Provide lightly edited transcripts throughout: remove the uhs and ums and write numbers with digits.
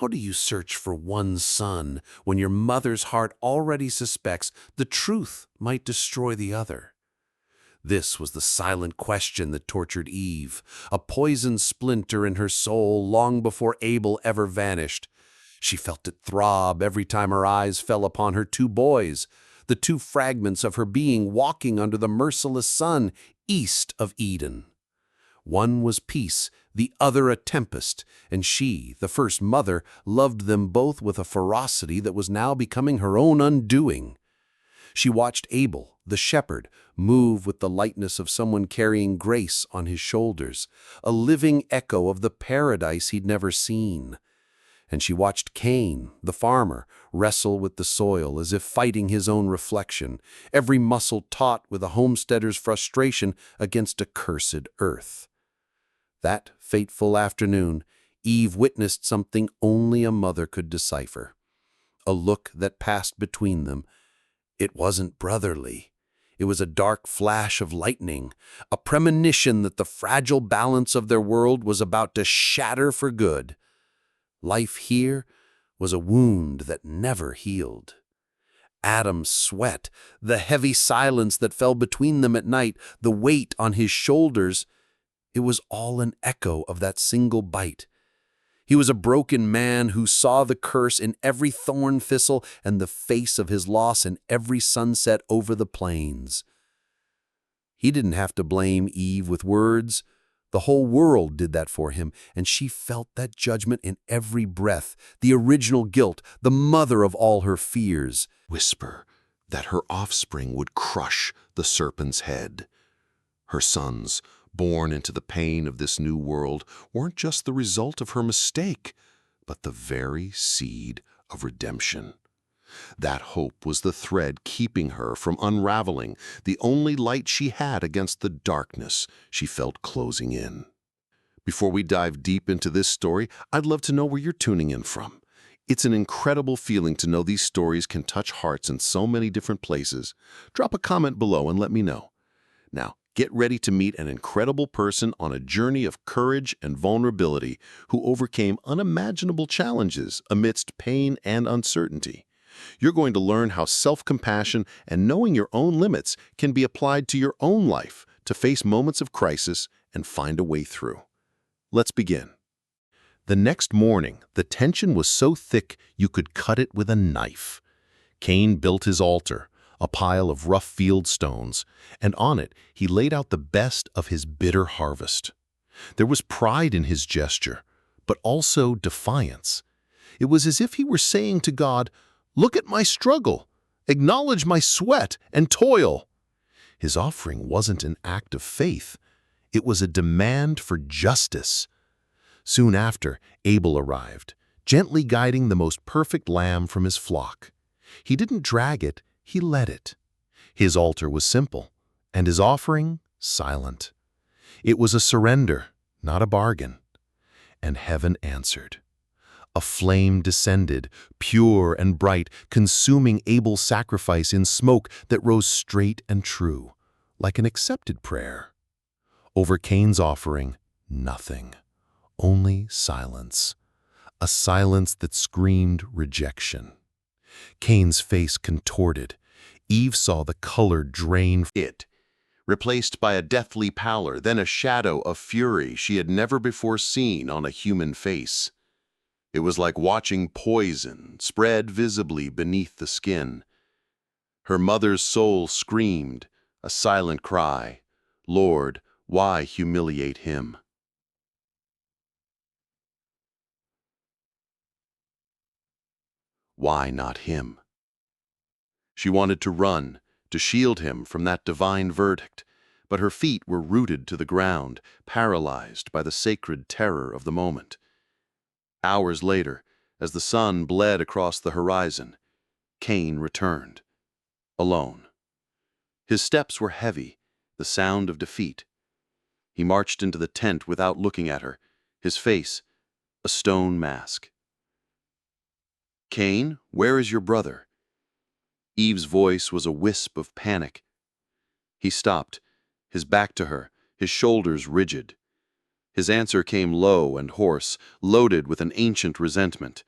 How do you search for one son when your mother's heart already suspects the truth might destroy the other? This was the silent question that tortured Eve, a poisoned splinter in her soul long before Abel ever vanished. She felt it throb every time her eyes fell upon her two boys, the two fragments of her being walking under the merciless sun east of Eden. One was peace, the other a tempest, and she, the first mother, loved them both with a ferocity that was now becoming her own undoing. She watched Abel, the shepherd, move with the lightness of someone carrying grace on his shoulders, a living echo of the paradise he'd never seen. And she watched Cain, the farmer, wrestle with the soil as if fighting his own reflection, every muscle taut with a homesteader's frustration against a cursed earth. That fateful afternoon, Eve witnessed something only a mother could decipher. A look that passed between them. It wasn't brotherly. It was a dark flash of lightning, a premonition that the fragile balance of their world was about to shatter for good. Life here was a wound that never healed. Adam's sweat, the heavy silence that fell between them at night, the weight on his shoulders, it was all an echo of that single bite. He was a broken man who saw the curse in every thorn thistle and the face of his loss in every sunset over the plains. He didn't have to blame Eve with words. The whole world did that for him, and she felt that judgment in every breath, the original guilt, the mother of all her fears. Whisper that her offspring would crush the serpent's head. Her sons, born into the pain of this new world, weren't just the result of her mistake, but the very seed of redemption. That hope was the thread keeping her from unraveling, the only light she had against the darkness she felt closing in. Before we dive deep into this story, I'd love to know where you're tuning in from. It's an incredible feeling to know these stories can touch hearts in so many different places. Drop a comment below and let me know. Now, get ready to meet an incredible person on a journey of courage and vulnerability who overcame unimaginable challenges amidst pain and uncertainty. You're going to learn how self-compassion and knowing your own limits can be applied to your own life to face moments of crisis and find a way through. Let's begin. The next morning, the tension was so thick you could cut it with a knife. Cain built his altar, a pile of rough field stones, and on it he laid out the best of his bitter harvest. There was pride in his gesture, but also defiance. It was as if he were saying to God, "Look at my struggle. Acknowledge my sweat and toil." His offering wasn't an act of faith. It was a demand for justice. Soon after, Abel arrived, gently guiding the most perfect lamb from his flock. He didn't drag it, he led it. His altar was simple, and his offering silent. It was a surrender, not a bargain. And heaven answered. A flame descended, pure and bright, consuming Abel's sacrifice in smoke that rose straight and true, like an accepted prayer. Over Cain's offering, nothing, only silence, a silence that screamed rejection. Cain's face contorted. Eve saw the color drain it, replaced by a deathly pallor, then a shadow of fury she had never before seen on a human face. It was like watching poison spread visibly beneath the skin. Her mother's soul screamed, a silent cry, "Lord, why humiliate him?" Why not him? She wanted to run, to shield him from that divine verdict, but her feet were rooted to the ground, paralyzed by the sacred terror of the moment. Hours later, as the sun bled across the horizon, Cain returned, alone. His steps were heavy, the sound of defeat. He marched into the tent without looking at her, his face a stone mask. "Cain, where is your brother?" Eve's voice was a wisp of panic. He stopped, his back to her, his shoulders rigid. His answer came low and hoarse, loaded with an ancient resentment.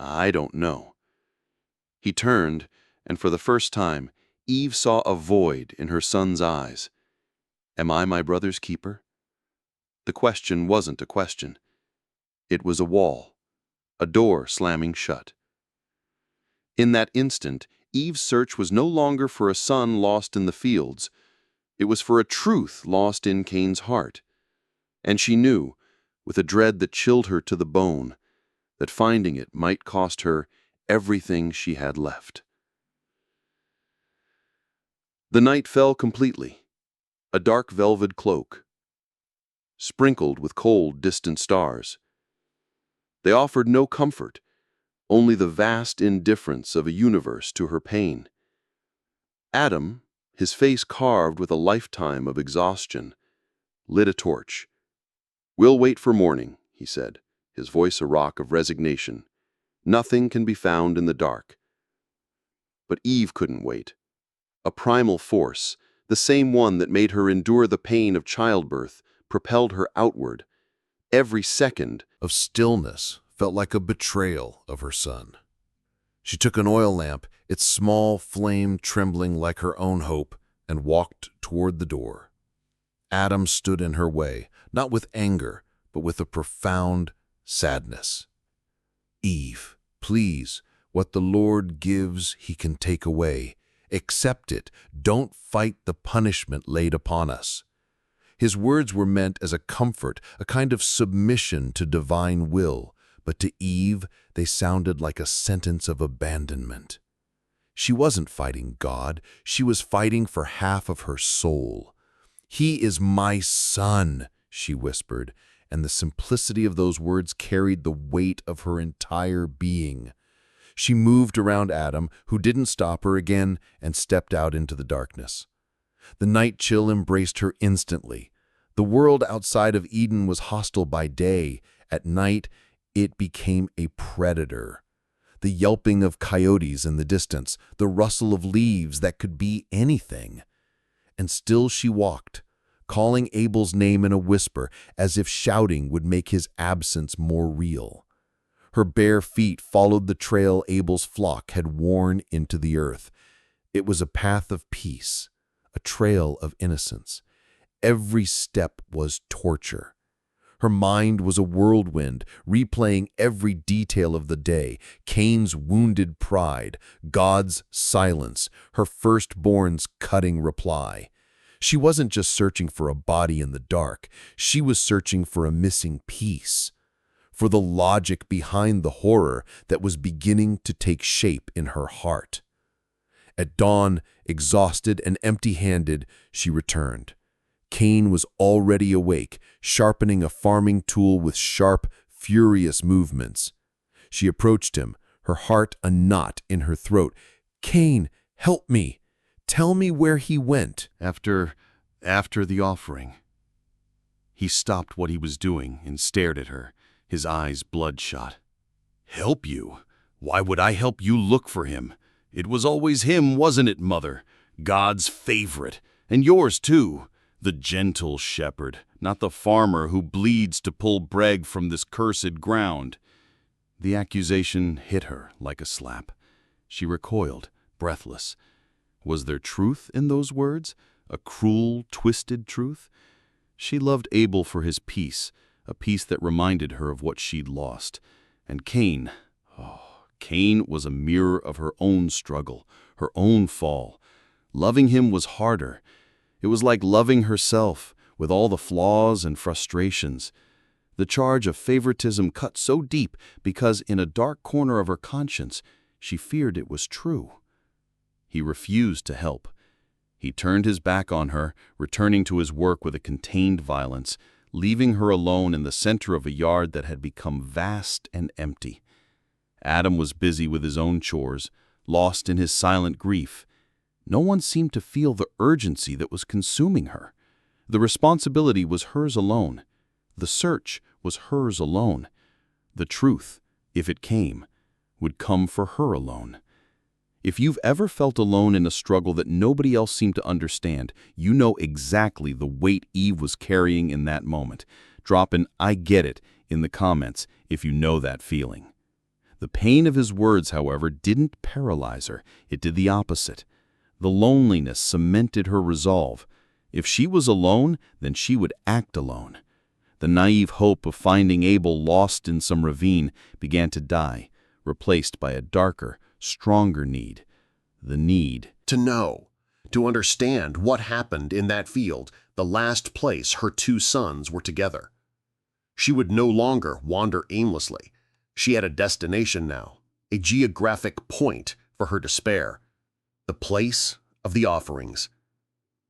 I don't know. He turned, and for the first time, Eve saw a void in her son's eyes. Am I my brother's keeper? The question wasn't a question. It was a wall, a door slamming shut. In that instant, Eve's search was no longer for a son lost in the fields. It was for a truth lost in Cain's heart. And she knew, with a dread that chilled her to the bone, that finding it might cost her everything she had left. The night fell completely, a dark velvet cloak, sprinkled with cold, distant stars. They offered no comfort, only the vast indifference of a universe to her pain. Adam, his face carved with a lifetime of exhaustion, lit a torch. "We'll wait for morning," he said, his voice a rock of resignation. "Nothing can be found in the dark." But Eve couldn't wait. A primal force, the same one that made her endure the pain of childbirth, propelled her outward. Every second Of stillness felt like a betrayal of her son. She took an oil lamp, its small flame trembling like her own hope, and walked toward the door. Adam stood in her way, not with anger, but with a profound sadness. "Eve, please, what the Lord gives, he can take away. Accept it. Don't fight the punishment laid upon us." His words were meant as a comfort, a kind of submission to divine will, but to Eve they sounded like a sentence of abandonment. She wasn't fighting God, she was fighting for half of her soul. "He is my son," she whispered, and the simplicity of those words carried the weight of her entire being. She moved around Adam, who didn't stop her again, and stepped out into the darkness. The night chill embraced her instantly. The world outside of Eden was hostile by day. At night, it became a predator. The yelping of coyotes in the distance, the rustle of leaves that could be anything. And still she walked, calling Abel's name in a whisper, as if shouting would make his absence more real. Her bare feet followed the trail Abel's flock had worn into the earth. It was a path of peace, a trail of innocence. Every step was torture. Her mind was a whirlwind, replaying every detail of the day: Cain's wounded pride, God's silence, her firstborn's cutting reply. She wasn't just searching for a body in the dark, she was searching for a missing piece, for the logic behind the horror that was beginning to take shape in her heart. At dawn, exhausted and empty-handed, she returned. Cain was already awake, sharpening a farming tool with sharp, furious movements. She approached him, her heart a knot in her throat. "Cain, help me. Tell me where he went." After the offering. He stopped what he was doing and stared at her, his eyes bloodshot. "Help you? Why would I help you look for him? It was always him, wasn't it, Mother? God's favorite, and yours too. The gentle shepherd, not the farmer who bleeds to pull bread from this cursed ground." The accusation hit her like a slap. She recoiled, breathless. Was there truth in those words? A cruel, twisted truth? She loved Abel for his peace, a peace that reminded her of what she'd lost. And Cain, Cain was a mirror of her own struggle, her own fall. Loving him was harder. It was like loving herself, with all the flaws and frustrations. The charge of favoritism cut so deep because in a dark corner of her conscience, she feared it was true. He refused to help. He turned his back on her, returning to his work with a contained violence, leaving her alone in the center of a yard that had become vast and empty. Adam was busy with his own chores, lost in his silent grief. No one seemed to feel the urgency that was consuming her. The responsibility was hers alone. The search was hers alone. The truth, if it came, would come for her alone. If you've ever felt alone in a struggle that nobody else seemed to understand, you know exactly the weight Eve was carrying in that moment. Drop an "I get it" in the comments if you know that feeling. The pain of his words, however, didn't paralyze her. It did the opposite. The loneliness cemented her resolve. If she was alone, then she would act alone. The naive hope of finding Abel lost in some ravine began to die, replaced by a darker, stronger need. The need to know, to understand what happened in that field, the last place her two sons were together. She would no longer wander aimlessly. She had a destination now, a geographic point for her despair, the place of the offerings.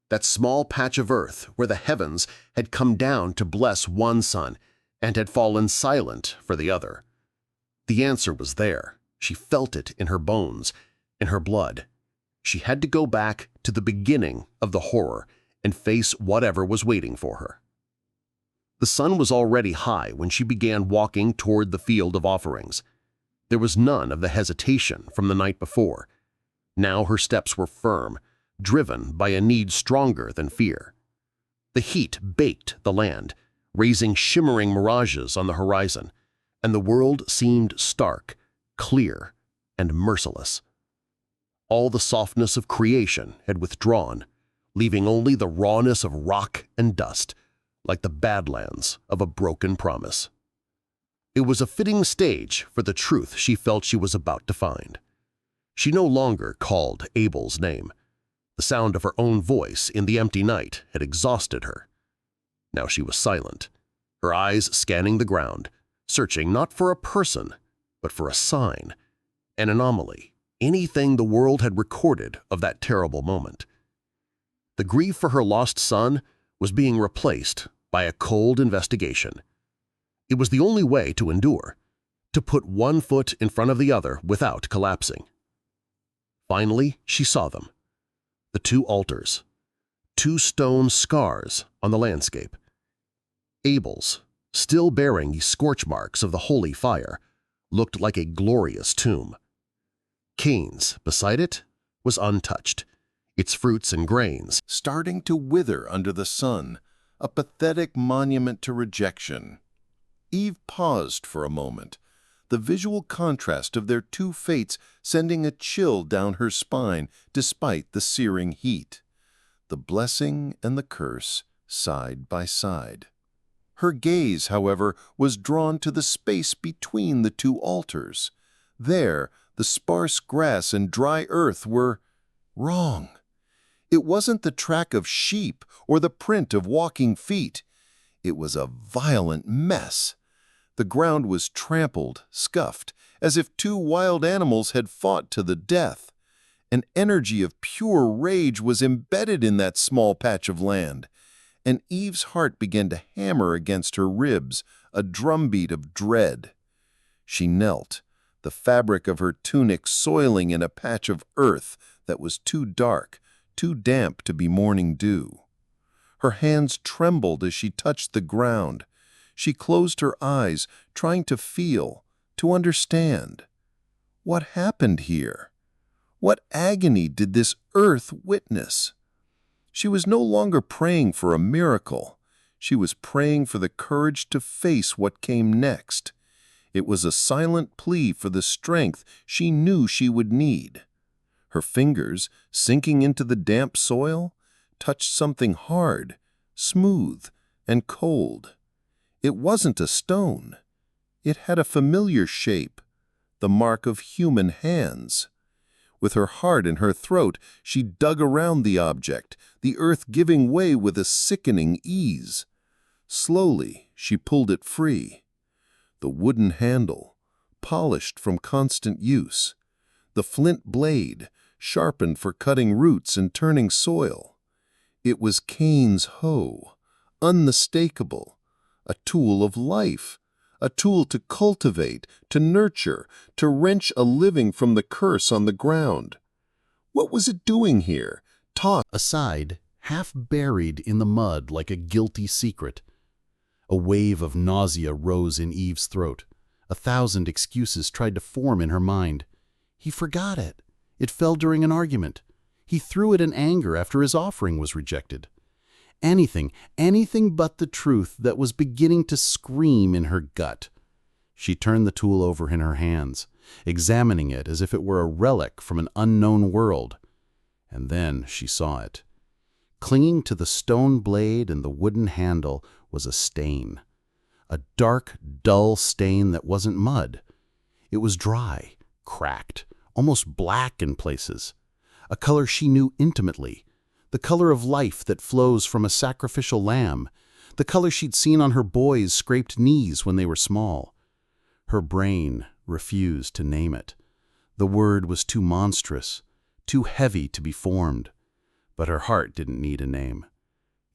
That small patch of earth where the heavens had come down to bless one son and had fallen silent for the other. The answer was there. She felt it in her bones, in her blood. She had to go back to the beginning of the horror and face whatever was waiting for her. The sun was already high when she began walking toward the field of offerings. There was none of the hesitation from the night before. Now her steps were firm, driven by a need stronger than fear. The heat baked the land, raising shimmering mirages on the horizon, and the world seemed stark, clear, and merciless. All the softness of creation had withdrawn, leaving only the rawness of rock and dust, like the badlands of a broken promise. It was a fitting stage for the truth she felt she was about to find. She no longer called Abel's name. The sound of her own voice in the empty night had exhausted her. Now she was silent, her eyes scanning the ground, searching not for a person, but for a sign, an anomaly, anything the world had recorded of that terrible moment. The grief for her lost son was being replaced by a cold investigation. It was the only way to endure, to put one foot in front of the other without collapsing. Finally, she saw them. The two altars, two stone scars on the landscape. Abel's, still bearing the scorch marks of the holy fire, looked like a glorious tomb. Cain's, beside it, was untouched, its fruits and grains starting to wither under the sun, a pathetic monument to rejection. Eve paused for a moment, the visual contrast of their two fates sending a chill down her spine despite the searing heat. The blessing and the curse side by side. Her gaze, however, was drawn to the space between the two altars. There, the sparse grass and dry earth were wrong. It wasn't the track of sheep or the print of walking feet. It was a violent mess. The ground was trampled, scuffed, as if two wild animals had fought to the death. An energy of pure rage was embedded in that small patch of land, and Eve's heart began to hammer against her ribs, a drumbeat of dread. She knelt, the fabric of her tunic soiling in a patch of earth that was too dark, too damp to be morning dew. Her hands trembled as she touched the ground. She closed her eyes, trying to feel, to understand. What happened here? What agony did this earth witness? She was no longer praying for a miracle. She was praying for the courage to face what came next. It was a silent plea for the strength she knew she would need. Her fingers, sinking into the damp soil, touched something hard, smooth, and cold. It wasn't a stone. It had a familiar shape, the mark of human hands. With her heart in her throat, she dug around the object, the earth giving way with a sickening ease. Slowly, she pulled it free. The wooden handle, polished from constant use. The flint blade, sharpened for cutting roots and turning soil. It was Cain's hoe, unmistakable. A tool of life, a tool to cultivate, to nurture, to wrench a living from the curse on the ground. What was it doing here, tossed Aside, half buried in the mud like a guilty secret? A wave of nausea rose in Eve's throat. 1,000 excuses tried to form in her mind. He forgot it. It fell during an argument. He threw it in anger after his offering was rejected. Anything but the truth that was beginning to scream in her gut. She turned the tool over in her hands, examining it as if it were a relic from an unknown world. And then she saw it. Clinging to the stone blade and the wooden handle was a stain. A dark, dull stain that wasn't mud. It was dry, cracked, almost black in places. A color she knew intimately. The color of life that flows from a sacrificial lamb. The color she'd seen on her boys' scraped knees when they were small. Her brain refused to name it. The word was too monstrous, too heavy to be formed. But her heart didn't need a name.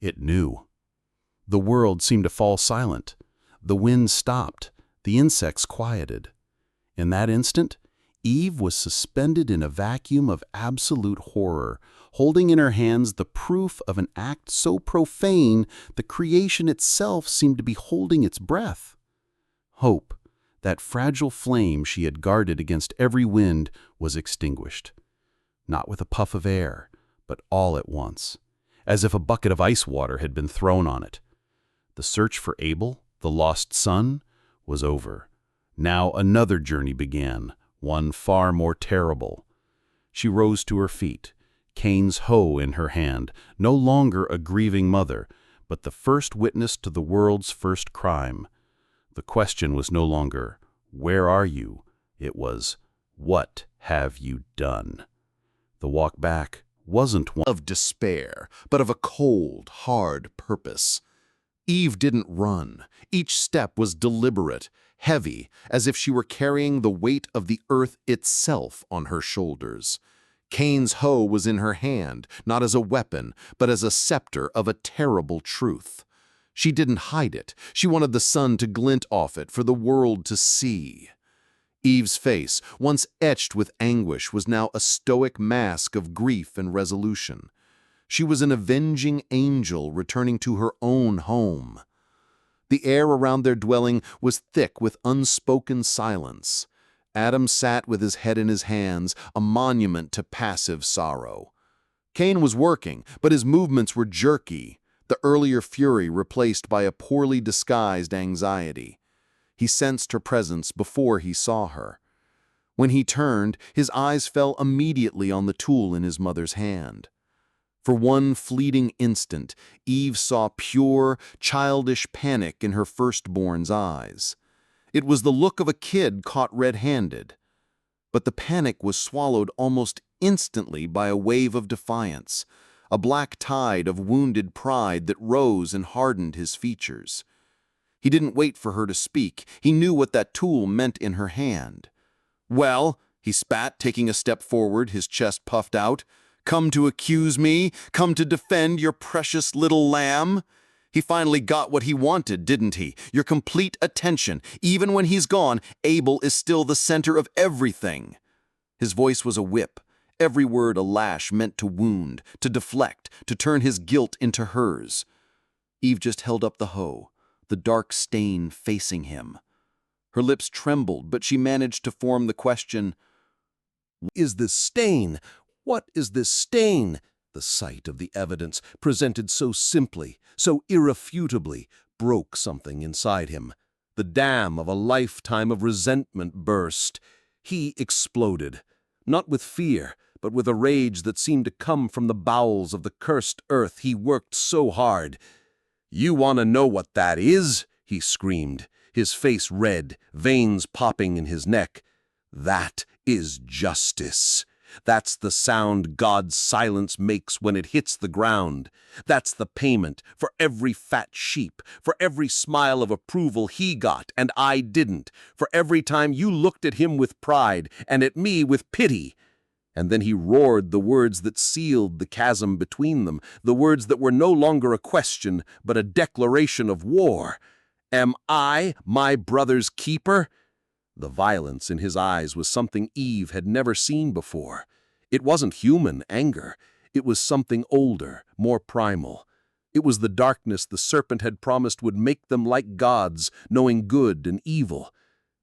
It knew. The world seemed to fall silent. The wind stopped. The insects quieted. In that instant, Eve was suspended in a vacuum of absolute horror, holding in her hands the proof of an act so profane the creation itself seemed to be holding its breath. Hope, that fragile flame she had guarded against every wind, was extinguished. Not with a puff of air, but all at once, as if a bucket of ice water had been thrown on it. The search for Abel, the lost son, was over. Now another journey began, one far more terrible. She rose to her feet, Cain's hoe in her hand, no longer a grieving mother, but the first witness to the world's first crime. The question was no longer, "Where are you?" It was, "What have you done?" The walk back wasn't one of despair, but of a cold, hard purpose. Eve didn't run. Each step was deliberate, heavy, as if she were carrying the weight of the earth itself on her shoulders. Cain's hoe was in her hand, not as a weapon, but as a scepter of a terrible truth. She didn't hide it. She wanted the sun to glint off it for the world to see. Eve's face, once etched with anguish, was now a stoic mask of grief and resolution. She was an avenging angel returning to her own home. The air around their dwelling was thick with unspoken silence. Adam sat with his head in his hands, a monument to passive sorrow. Cain was working, but his movements were jerky, the earlier fury replaced by a poorly disguised anxiety. He sensed her presence before he saw her. When he turned, his eyes fell immediately on the tool in his mother's hand. For one fleeting instant, Eve saw pure, childish panic in her firstborn's eyes. It was the look of a kid caught red-handed. But the panic was swallowed almost instantly by a wave of defiance, a black tide of wounded pride that rose and hardened his features. He didn't wait for her to speak. He knew what that tool meant in her hand. "Well," he spat, taking a step forward, his chest puffed out, "come to accuse me? Come to defend your precious little lamb?" He finally got what he wanted, didn't he? Your complete attention. Even when he's gone, Abel is still the center of everything. His voice was a whip, every word a lash meant to wound, to deflect, to turn his guilt into hers. Eve just held up the hoe, the dark stain facing him. Her lips trembled, but she managed to form the question, "Is this stain? What is this stain?" The sight of the evidence, presented so simply, so irrefutably, broke something inside him. The dam of a lifetime of resentment burst. He exploded, not with fear, but with a rage that seemed to come from the bowels of the cursed earth he worked so hard. "You want to know what that is?" he screamed, his face red, veins popping in his neck. "That is justice. That's the sound God's silence makes when it hits the ground. That's the payment for every fat sheep, for every smile of approval he got and I didn't, for every time you looked at him with pride and at me with pity." And then he roared the words that sealed the chasm between them, the words that were no longer a question, but a declaration of war. "Am I my brother's keeper?" The violence in his eyes was something Eve had never seen before. It wasn't human anger. It was something older, more primal. It was the darkness the serpent had promised would make them like gods, knowing good and evil.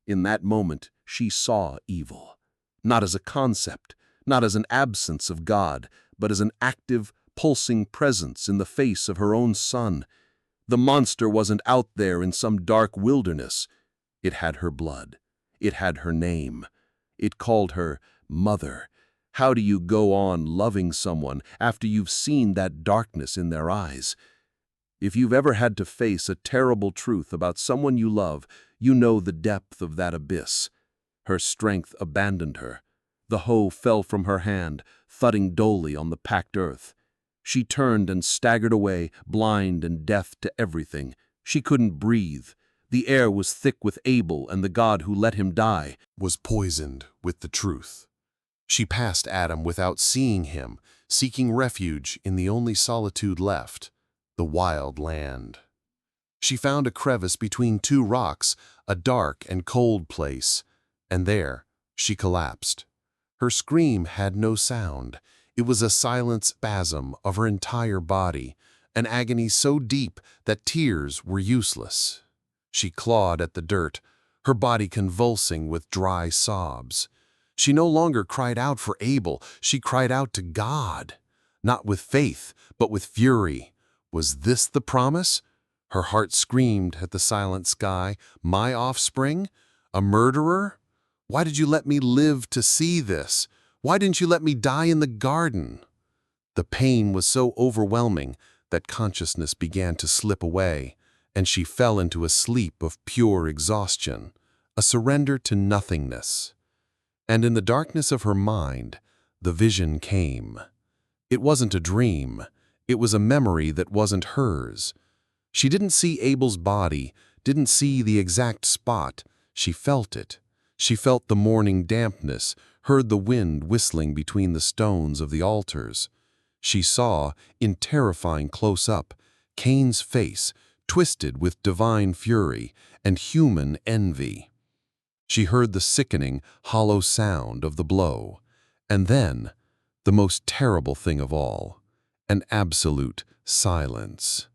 In that moment, she saw evil. Not as a concept, not as an absence of God, but as an active, pulsing presence in the face of her own son. The monster wasn't out there in some dark wilderness. It had her blood. It had her name. It called her Mother. How do you go on loving someone after you've seen that darkness in their eyes? If you've ever had to face a terrible truth about someone you love, you know the depth of that abyss. Her strength abandoned her. The hoe fell from her hand, thudding dully on the packed earth. She turned and staggered away, blind and deaf to everything. She couldn't breathe. The air was thick with Abel, and the God who let him die Was poisoned with the truth. She passed Adam without seeing him, seeking refuge in the only solitude left, the wild land. She found a crevice between two rocks, a dark and cold place, and there she collapsed. Her scream had no sound. It was a silent spasm of her entire body, an agony so deep that tears were useless. She clawed at the dirt, her body convulsing with dry sobs. She no longer cried out for Abel, she cried out to God. Not with faith, but with fury. Was this the promise? Her heart screamed at the silent sky, my offspring? A murderer? Why did you let me live to see this? Why didn't you let me die in the garden? The pain was so overwhelming that consciousness began to slip away, and she fell into a sleep of pure exhaustion, a surrender to nothingness. And in the darkness of her mind, the vision came. It wasn't a dream. It was a memory that wasn't hers. She didn't see Abel's body, didn't see the exact spot. She felt it. She felt the morning dampness, heard the wind whistling between the stones of the altars. She saw, in terrifying close-up, Cain's face, twisted with divine fury and human envy. She heard the sickening, hollow sound of the blow. And then, the most terrible thing of all, an absolute silence.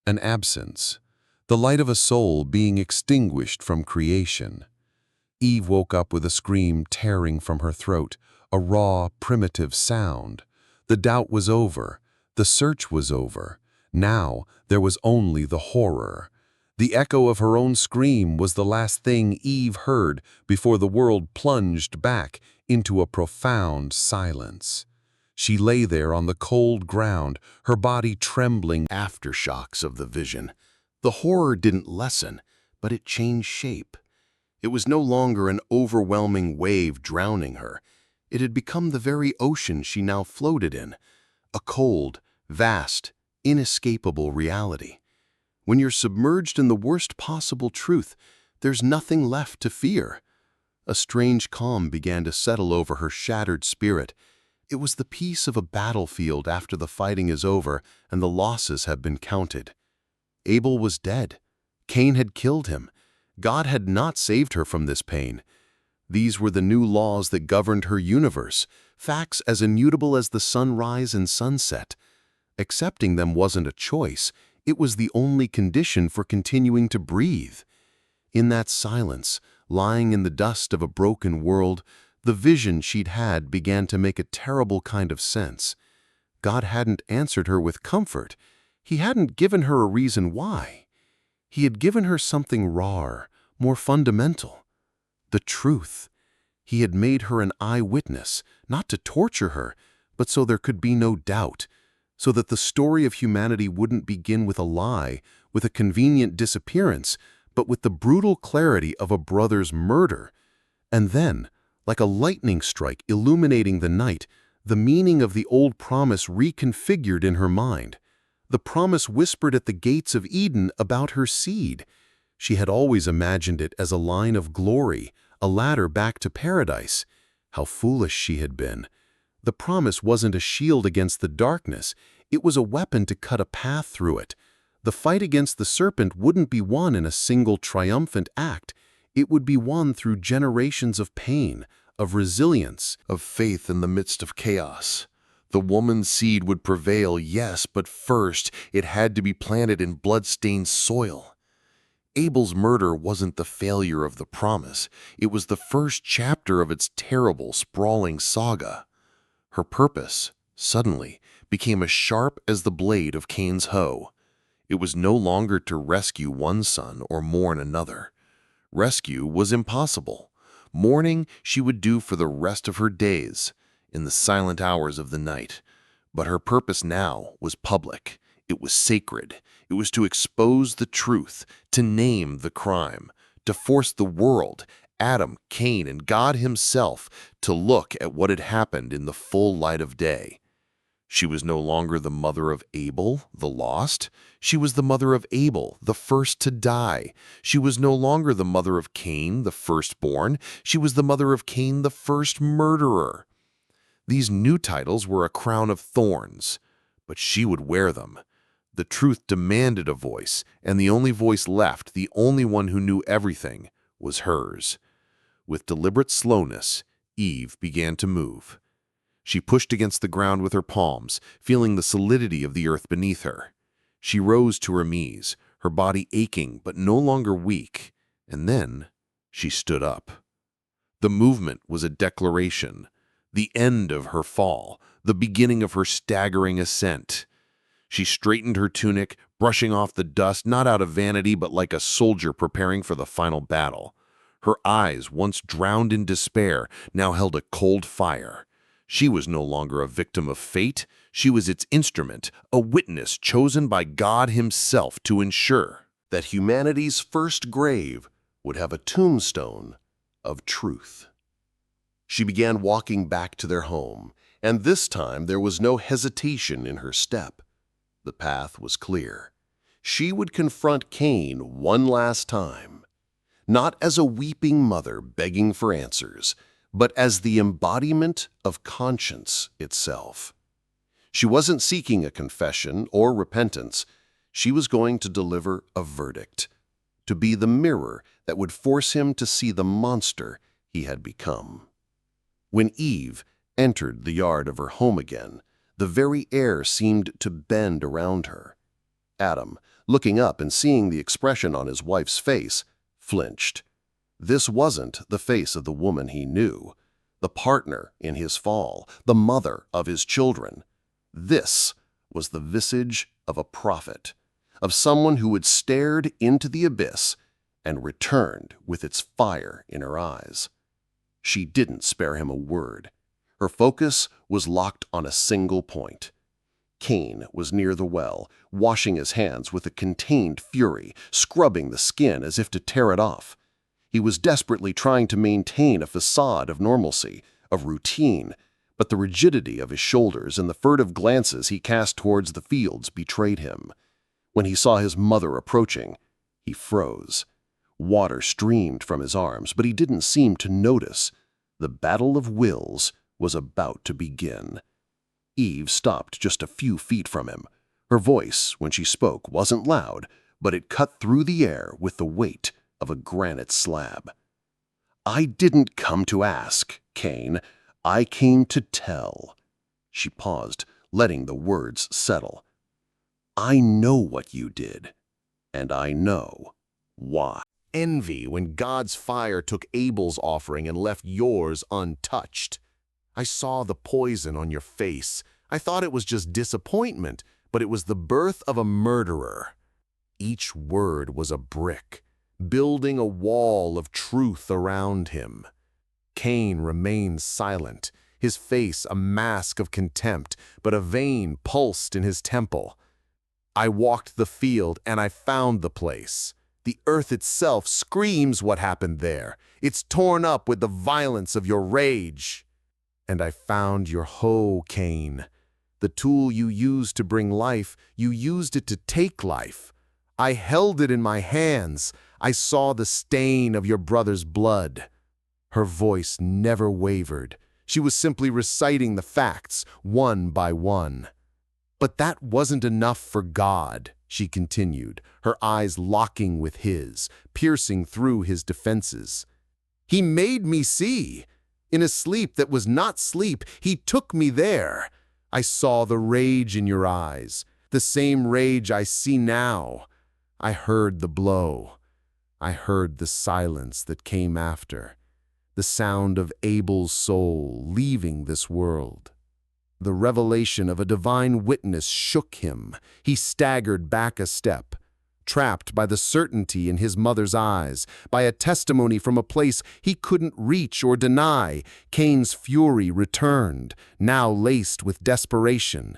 An absence, the light of a soul being extinguished from creation. Eve woke up with a scream tearing from her throat, a raw, primitive sound. The doubt was over. The search was over. Now there was only the horror. The echo of her own scream was the last thing Eve heard before the world plunged back into a profound silence. She lay there on the cold ground, her body trembling. Aftershocks of the vision. The horror didn't lessen, but it changed shape. It was no longer an overwhelming wave drowning her. It had become the very ocean she now floated in, a cold, vast, inescapable reality. When you're submerged in the worst possible truth, there's nothing left to fear. A strange calm began to settle over her shattered spirit. It was the peace of a battlefield after the fighting is over and the losses have been counted. Abel was dead. Cain had killed him. God had not saved her from this pain. These were the new laws that governed her universe, facts as immutable as the sunrise and sunset. Accepting them wasn't a choice. It was the only condition for continuing to breathe. In that silence, lying in the dust of a broken world, the vision she'd had began to make a terrible kind of sense. God hadn't answered her with comfort. He hadn't given her a reason why. He had given her something rawer, more fundamental. The truth. He had made her an eyewitness, not to torture her, but so there could be no doubt, so that the story of humanity wouldn't begin with a lie, with a convenient disappearance, but with the brutal clarity of a brother's murder. And then, like a lightning strike illuminating the night, the meaning of the old promise reconfigured in her mind. The promise whispered at the gates of Eden about her seed. She had always imagined it as a line of glory, a ladder back to paradise. How foolish she had been. The promise wasn't a shield against the darkness. It was a weapon to cut a path through it. The fight against the serpent wouldn't be won in a single triumphant act. It would be won through generations of pain, of resilience, of faith in the midst of chaos. The woman's seed would prevail, yes, but first it had to be planted in blood-stained soil. Abel's murder wasn't the failure of the promise. It was the first chapter of its terrible, sprawling saga. Her purpose, suddenly, became as sharp as the blade of Cain's hoe. It was no longer to rescue one son or mourn another. Rescue was impossible. Mourning she would do for the rest of her days, in the silent hours of the night. But her purpose now was public. It was sacred. It was to expose the truth, to name the crime, to force the world, Adam, Cain, and God himself, to look at what had happened in the full light of day. She was no longer the mother of Abel, the lost. She was the mother of Abel, the first to die. She was no longer the mother of Cain, the firstborn. She was the mother of Cain, the first murderer. These new titles were a crown of thorns, but she would wear them. The truth demanded a voice, and the only voice left, the only one who knew everything, was hers. With deliberate slowness, Eve began to move. She pushed against the ground with her palms, feeling the solidity of the earth beneath her. She rose to her knees, her body aching but no longer weak, and then she stood up. The movement was a declaration, the end of her fall, the beginning of her staggering ascent. She straightened her tunic, brushing off the dust not out of vanity but like a soldier preparing for the final battle. Her eyes, once drowned in despair, now held a cold fire. She was no longer a victim of fate. She was its instrument, a witness chosen by God himself to ensure that humanity's first grave would have a tombstone of truth. She began walking back to their home, and this time there was no hesitation in her step. The path was clear. She would confront Cain one last time, not as a weeping mother begging for answers, but as the embodiment of conscience itself. She wasn't seeking a confession or repentance. She was going to deliver a verdict, to be the mirror that would force him to see the monster he had become. When Eve entered the yard of her home again, the very air seemed to bend around her. Adam, looking up and seeing the expression on his wife's face, flinched. This wasn't the face of the woman he knew, the partner in his fall, the mother of his children. This was the visage of a prophet, of someone who had stared into the abyss and returned with its fire in her eyes. She didn't spare him a word. Her focus was locked on a single point. Cain was near the well, washing his hands with a contained fury, scrubbing the skin as if to tear it off. He was desperately trying to maintain a facade of normalcy, of routine, but the rigidity of his shoulders and the furtive glances he cast towards the fields betrayed him. When he saw his mother approaching, he froze. Water streamed from his arms, but he didn't seem to notice. The battle of wills was about to begin. Eve stopped just a few feet from him. Her voice, when she spoke, wasn't loud, but it cut through the air with the weight of a granite slab. "I didn't come to ask, Cain. I came to tell." She paused, letting the words settle. "I know what you did, and I know why." Envy when God's fire took Abel's offering and left yours untouched. I saw the poison on your face. I thought it was just disappointment, but it was the birth of a murderer. Each word was a brick, building a wall of truth around him. Cain remained silent, his face a mask of contempt, but a vein pulsed in his temple. I walked the field and I found the place. The earth itself screams what happened there. It's torn up with the violence of your rage. And I found your hoe, Cain. The tool you used to bring life, you used it to take life. I held it in my hands. I saw the stain of your brother's blood. Her voice never wavered. She was simply reciting the facts, one by one. But that wasn't enough for God, she continued, her eyes locking with his, piercing through his defenses. He made me see. In a sleep that was not sleep, he took me there. I saw the rage in your eyes, the same rage I see now. I heard the blow. I heard the silence that came after, the sound of Abel's soul leaving this world. The revelation of a divine witness shook him. He staggered back a step. trapped by the certainty in his mother's eyes, by a testimony from a place he couldn't reach or deny. Cain's fury returned, now laced with desperation.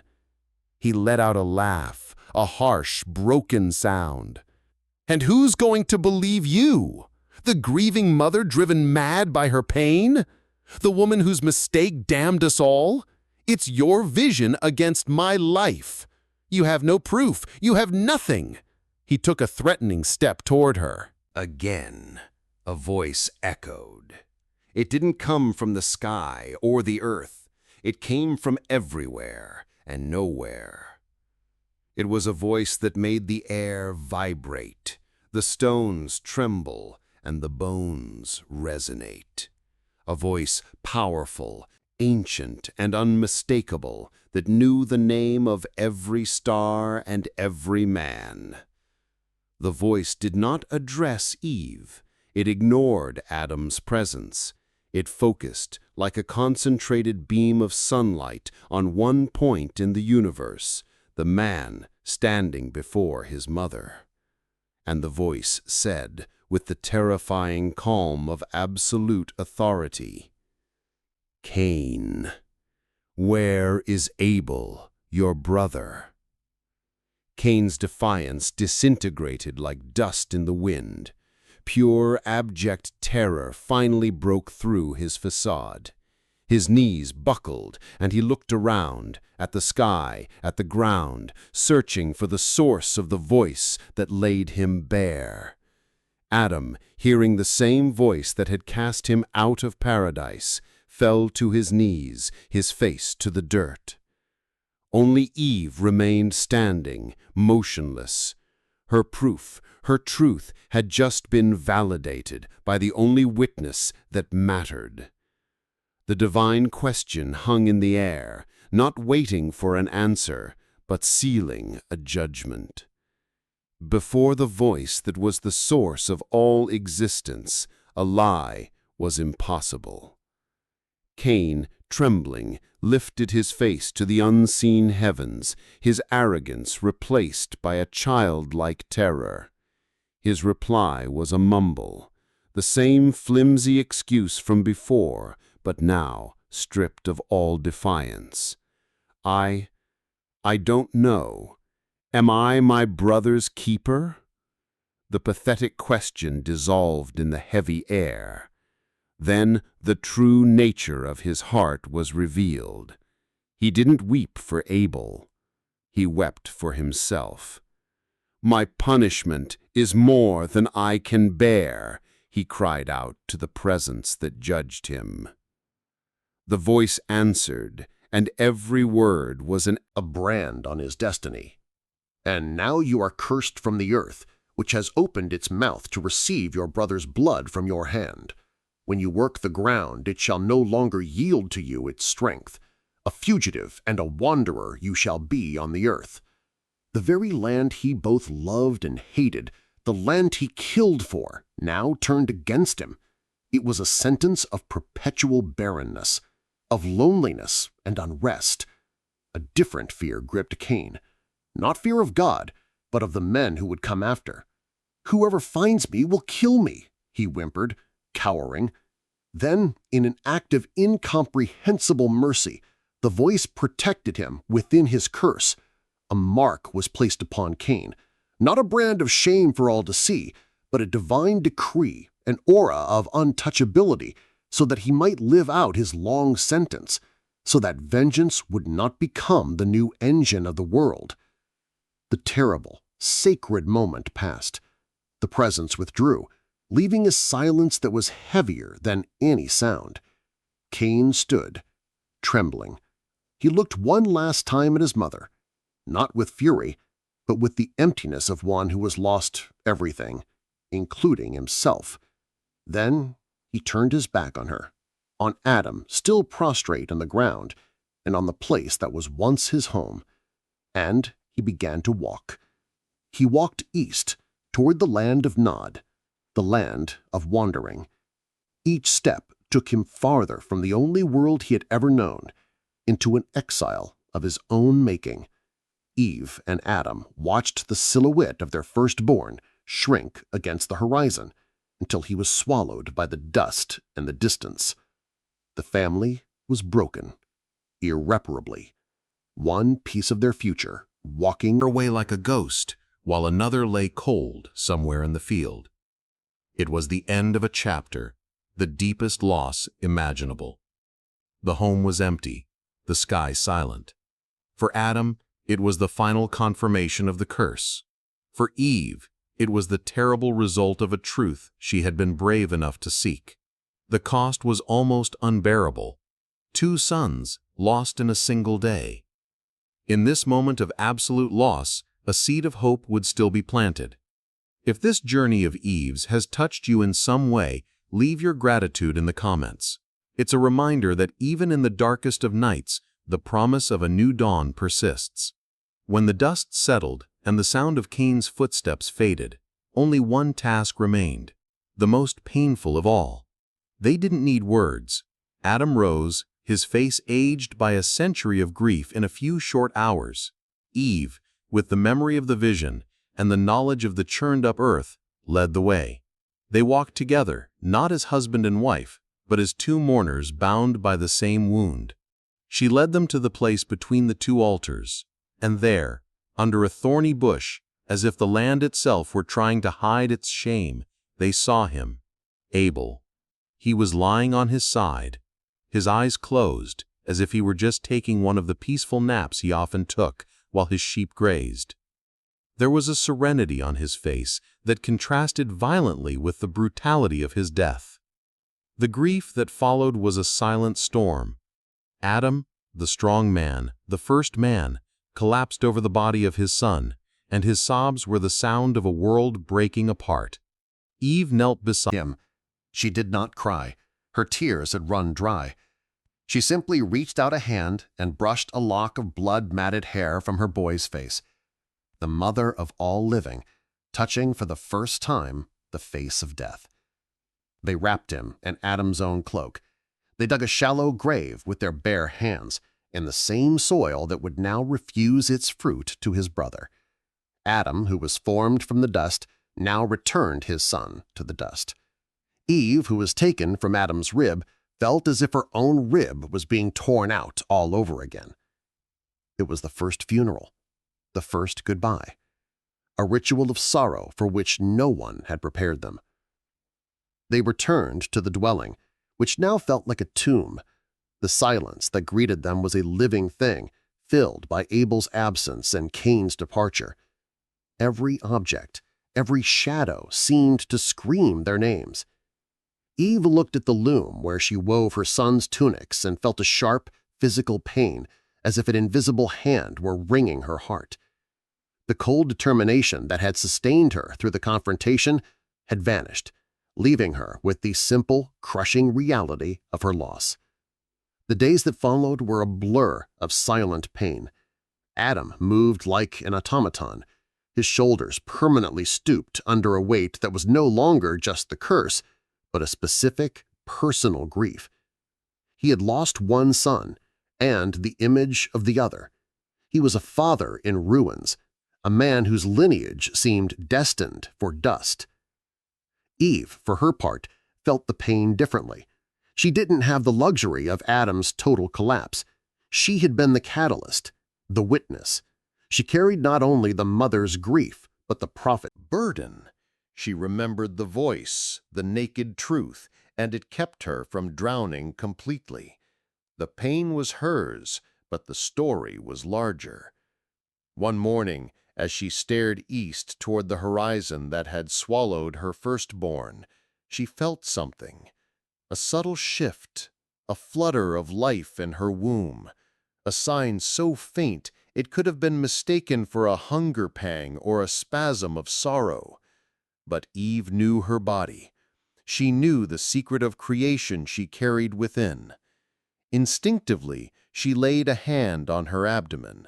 He let out a laugh, a harsh, broken sound. "And who's going to believe you? The grieving mother driven mad by her pain? The woman whose mistake damned us all? It's your vision against my life. You have no proof. You have nothing." He took a threatening step toward her. Again, a voice echoed. It didn't come from the sky or the earth. It came from everywhere and nowhere. It was a voice that made the air vibrate, the stones tremble, and the bones resonate. A voice powerful, ancient, and unmistakable, that knew the name of every star and every man. The voice did not address Eve. It ignored Adam's presence. It focused, like a concentrated beam of sunlight, on one point in the universe, the man standing before his mother. And the voice said, with the terrifying calm of absolute authority, "Cain, where is Abel, your brother?" Cain's defiance disintegrated like dust in the wind. Pure, abject terror finally broke through his facade. His knees buckled, and he looked around, at the sky, at the ground, searching for the source of the voice that laid him bare. Adam, hearing the same voice that had cast him out of paradise, fell to his knees, his face to the dirt. Only Eve remained standing, motionless. Her proof, her truth, had just been validated by the only witness that mattered. The divine question hung in the air, not waiting for an answer, but sealing a judgment. Before the voice that was the source of all existence, a lie was impossible. Cain, trembling, lifted his face to the unseen heavens, his arrogance replaced by a childlike terror. His reply was a mumble, the same flimsy excuse from before, but now stripped of all defiance. I don't know. Am I my brother's keeper?" The pathetic question dissolved in the heavy air. Then the true nature of his heart was revealed. He didn't weep for Abel. He wept for himself. "My punishment is more than I can bear," he cried out to the presence that judged him. The voice answered, and every word was a brand on his destiny. "And now you are cursed from the earth, which has opened its mouth to receive your brother's blood from your hand. When you work the ground, it shall no longer yield to you its strength. A fugitive and a wanderer you shall be on the earth. The very land he both loved and hated, the land he killed for, now turned against him. It was a sentence of perpetual barrenness, of loneliness and unrest. A different fear gripped Cain. Not fear of God, but of the men who would come after. "Whoever finds me will kill me," he whimpered, cowering. Then, in an act of incomprehensible mercy, the voice protected him within his curse. A mark was placed upon Cain, not a brand of shame for all to see, but a divine decree, an aura of untouchability, so that he might live out his long sentence, so that vengeance would not become the new engine of the world. The terrible, sacred moment passed. The presence withdrew, leaving a silence that was heavier than any sound. Cain stood, trembling. He looked one last time at his mother, not with fury, but with the emptiness of one who has lost everything, including himself. Then he turned his back on her, on Adam still prostrate on the ground, and on the place that was once his home, and he began to walk. He walked east, toward the land of Nod, the land of wandering. Each step took him farther from the only world he had ever known, into an exile of his own making. Eve and Adam watched the silhouette of their firstborn shrink against the horizon until he was swallowed by the dust and the distance. The family was broken, irreparably. One piece of their future walking away like a ghost, while another lay cold somewhere in the field. It was the end of a chapter, the deepest loss imaginable. The home was empty, the sky silent. For Adam, it was the final confirmation of the curse. For Eve, it was the terrible result of a truth she had been brave enough to seek. The cost was almost unbearable. 2 sons lost in a single day. In this moment of absolute loss, a seed of hope would still be planted. If this journey of Eve's has touched you in some way, leave your gratitude in the comments. It's a reminder that even in the darkest of nights, the promise of a new dawn persists. When the dust settled and the sound of Cain's footsteps faded, only one task remained, the most painful of all. They didn't need words. Adam rose, his face aged by a century of grief in a few short hours. Eve, with the memory of the vision and the knowledge of the churned-up earth, led the way. They walked together, not as husband and wife, but as 2 mourners bound by the same wound. She led them to the place between the 2 altars, and there, under a thorny bush, as if the land itself were trying to hide its shame, they saw him, Abel. He was lying on his side, his eyes closed, as if he were just taking one of the peaceful naps he often took while his sheep grazed. There was a serenity on his face that contrasted violently with the brutality of his death. The grief that followed was a silent storm. Adam, the strong man, the first man, collapsed over the body of his son, and his sobs were the sound of a world breaking apart. Eve knelt beside him. She did not cry. Her tears had run dry. She simply reached out a hand and brushed a lock of blood-matted hair from her boy's face. The mother of all living, touching for the first time the face of death. They wrapped him in Adam's own cloak. They dug a shallow grave with their bare hands in the same soil that would now refuse its fruit to his brother. Adam, who was formed from the dust, now returned his son to the dust. Eve, who was taken from Adam's rib, felt as if her own rib was being torn out all over again. It was the first funeral, the first goodbye, a ritual of sorrow for which no one had prepared them. They returned to the dwelling, which now felt like a tomb. The silence that greeted them was a living thing, filled by Abel's absence and Cain's departure. Every object, every shadow seemed to scream their names. Eve looked at the loom where she wove her son's tunics and felt a sharp, physical pain, as if an invisible hand were wringing her heart. The cold determination that had sustained her through the confrontation had vanished, leaving her with the simple, crushing reality of her loss. The days that followed were a blur of silent pain. Adam moved like an automaton, his shoulders permanently stooped under a weight that was no longer just the curse, but a specific, personal grief. He had lost one son and the image of the other. He was a father in ruins, a man whose lineage seemed destined for dust. Eve, for her part, felt the pain differently. She didn't have the luxury of Adam's total collapse. She had been the catalyst, the witness. She carried not only the mother's grief, but the prophet's burden. She remembered the voice, the naked truth, and it kept her from drowning completely. The pain was hers, but the story was larger. One morning, as she stared east toward the horizon that had swallowed her firstborn, she felt something, a subtle shift, a flutter of life in her womb, a sign so faint it could have been mistaken for a hunger pang or a spasm of sorrow. But Eve knew her body. She knew the secret of creation she carried within. Instinctively, she laid a hand on her abdomen.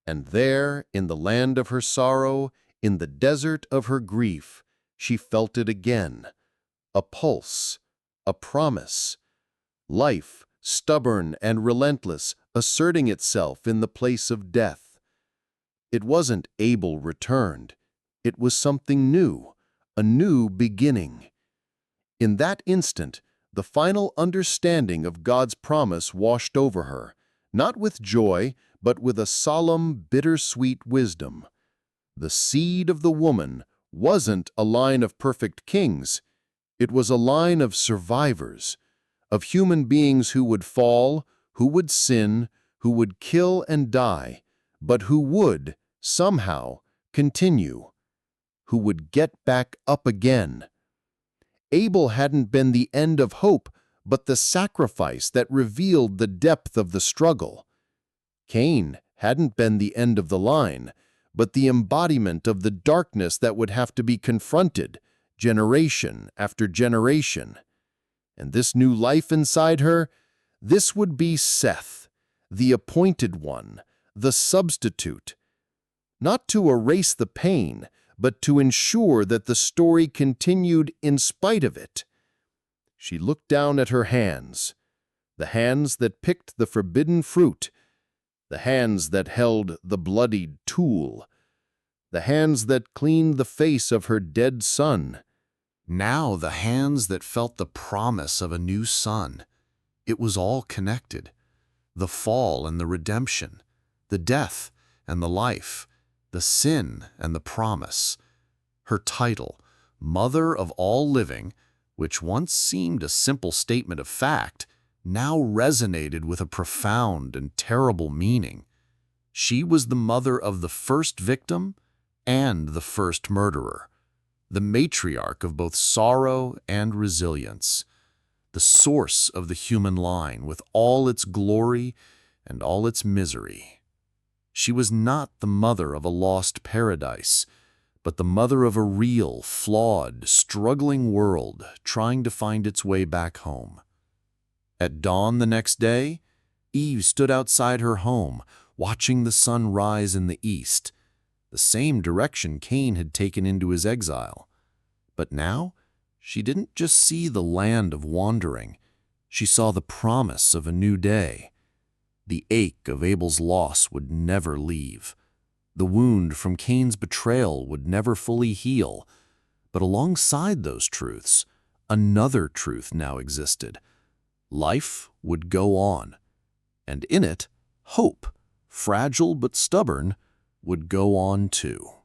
And there, in the land of her sorrow, in the desert of her grief, she felt it again. A pulse, a promise. Life, stubborn and relentless, asserting itself in the place of death. It wasn't Abel returned. It was something new, a new beginning. In that instant, the final understanding of God's promise washed over her, not with joy, but with a solemn, bittersweet wisdom. The seed of the woman wasn't a line of perfect kings. It was a line of survivors, of human beings who would fall, who would sin, who would kill and die, but who would, somehow, continue, who would get back up again. Abel hadn't been the end of hope, but the sacrifice that revealed the depth of the struggle. Cain hadn't been the end of the line, but the embodiment of the darkness that would have to be confronted, generation after generation. And this new life inside her, this would be Seth, the appointed one, the substitute. Not to erase the pain, but to ensure that the story continued in spite of it. She looked down at her hands, the hands that picked the forbidden fruit, the hands that held the bloodied tool, the hands that cleaned the face of her dead son. Now the hands that felt the promise of a new son. It was all connected. The fall and the redemption, the death and the life, the sin and the promise. Her title, Mother of All Living, which once seemed a simple statement of fact, now resonated with a profound and terrible meaning. She was the mother of the first victim and the first murderer, the matriarch of both sorrow and resilience, the source of the human line with all its glory and all its misery. She was not the mother of a lost paradise, but the mother of a real, flawed, struggling world trying to find its way back home. At dawn the next day, Eve stood outside her home, watching the sun rise in the east, the same direction Cain had taken into his exile. But now, she didn't just see the land of wandering. She saw the promise of a new day. The ache of Abel's loss would never leave. The wound from Cain's betrayal would never fully heal. But alongside those truths, another truth now existed. Life would go on, and in it, hope, fragile but stubborn, would go on too.